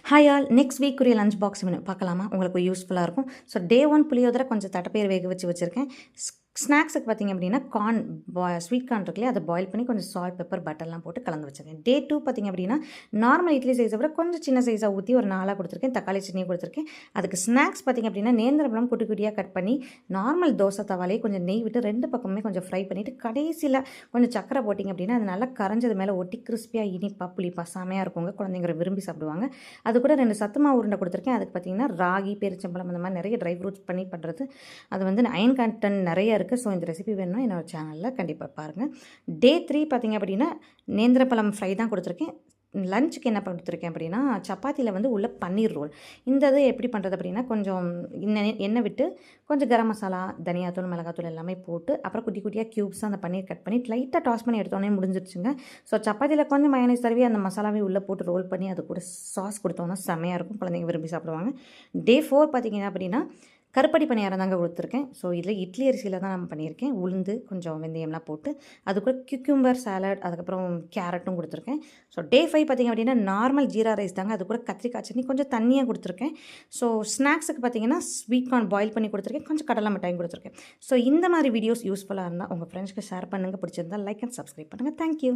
Hi all, next வீக்குரிய lunch box menu பார்க்கலாமா? உங்களுக்கு யூஸ்ஃபுல்லாக இருக்கும். ஸோ டே 1 புளியோதரை கொஞ்சம் தட்டைப்பயிறு வேக வச்சுருக்கேன். ஸ்நாக்ஸுக்கு பார்த்திங்க அப்படின்னா கார்ன் ஸ்வீட் கார்ன் இருக்குல்லையா, அதை பாயில் பண்ணி கொஞ்சம் சால்ட், பெப்பர், பட்டர்லாம் போட்டு கலந்து வச்சுருக்கேன். டே 2 பார்த்திங்க அப்படின்னா நார்மல் இட்லி சைஸை விட கொஞ்சம் சின்ன சைஸாக ஊற்றி ஒரு 4 கொடுத்துருக்கேன். தக்காளி சட்னியும் கொடுத்துருக்கேன். அதுக்கு ஸ்நாக்ஸ் பார்த்திங்க அப்படின்னா நேந்திரப்பழம் குட்டி குட்டியாக கட் பண்ணி நார்மல் தோசை தவாலே கொஞ்சம் நெய் விட்டு 2 பக்கமே கொஞ்சம் ஃப்ரை பண்ணிவிட்டு கடைசியில் கொஞ்சம் சக்கரை போட்டிங்க அப்படின்னா அது நல்லா கரைஞ்சது மேலே ஒட்டி கிறிஸ்பியாக இனிப்பாக புளிப்பாக செமையாக இருக்குங்க. குழந்தைங்க விரும்பி சாப்பிடுவாங்க. அது கூட 2 சத்துமாவு உருண்டை கொடுத்துருக்கேன். அதுக்கு பார்த்திங்கன்னா ராகி, பேரிச்சம்பழம் அந்த மாதிரி நிறைய ட்ரை ஃப்ரூட்ஸ் பண்ணி பண்ணுறது. அது வந்து அயன் கண்டென்ட் நிறைய இருக்குது. ஸோ இந்த ரெசிபி வேணும்னா என்னோடய சேனலில் கண்டிப்பாக பாருங்கள். டே 3 பார்த்திங்க அப்படின்னா நேந்திரப்பழம் ஃப்ரை தான் கொடுத்துருக்கேன். லஞ்சுக்கு என்ன கொடுத்துருக்கேன் அப்படின்னா சப்பாத்தியில் வந்து உள்ள பன்னீர் ரோல். இந்த இது எப்படி பண்ணுறது அப்படின்னா கொஞ்சம் எண்ணெய் விட்டு கொஞ்சம் கரம் மசாலா, தனியாத்தூள், மிளகாத்தூள் எல்லாமே போட்டு அப்புறம் குட்டி குட்டியாக க்யூப்ஸாக அந்த பன்னீர் கட் பண்ணி லைட்டாக டாஸ் பண்ணி எடுத்தோன்னே முடிஞ்சிருச்சுங்க. ஸோ சப்பாத்தியில் கொஞ்சம் மயோனைஸ் தடவி அந்த மசாலாவே உள்ளே போட்டு ரோல் பண்ணி அது கூட சாஸ் கொடுத்தோன்னா செம்மையாக இருக்கும். குழந்தைங்க விரும்பி சாப்பிடுவாங்க. டே 4 பார்த்திங்கன்னா அப்படின்னா கருப்பட்டி பணியாரம் தாங்க கொடுத்துருக்கேன். ஸோ இதில் இட்லி அரிசியில் தான் நான் பண்ணியிருக்கேன். உளுந்து, கொஞ்சம் வெந்தயம்லாம் போட்டு அது கூட கியூக்கும்பர் சாலட், அதுக்கப்புறம் கேரட்டும் கொடுத்துருக்கேன். ஸோ டே 5 பார்த்திங்க அப்படின்னா நார்மல் ஜீரா ரைஸ் தாங்க. அது கூட கத்திரிக்காய் சட்னி கொஞ்சம் தண்ணியாக கொடுத்துருக்கேன். ஸோ ஸ்நாக்ஸுக்கு பார்த்திங்கன்னா ஸ்வீட் கார்ன் பாயில் பண்ணி கொடுத்துருக்கேன். கொஞ்சம் கடலை மிட்டாயும் கொடுத்துருக்கேன். ஸோ இந்த மாதிரி வீடியோஸ் யூஸ்ஃபுல்லாக இருந்தால் உங்கள் ஃப்ரெண்ட்ஸ்க்கு ஷேர் பண்ணுங்கள். பிடிச்சிருந்தால் லைக் அண்ட் சப்ஸ்கிரைப் பண்ணுங்கள். தேங்க்யூ.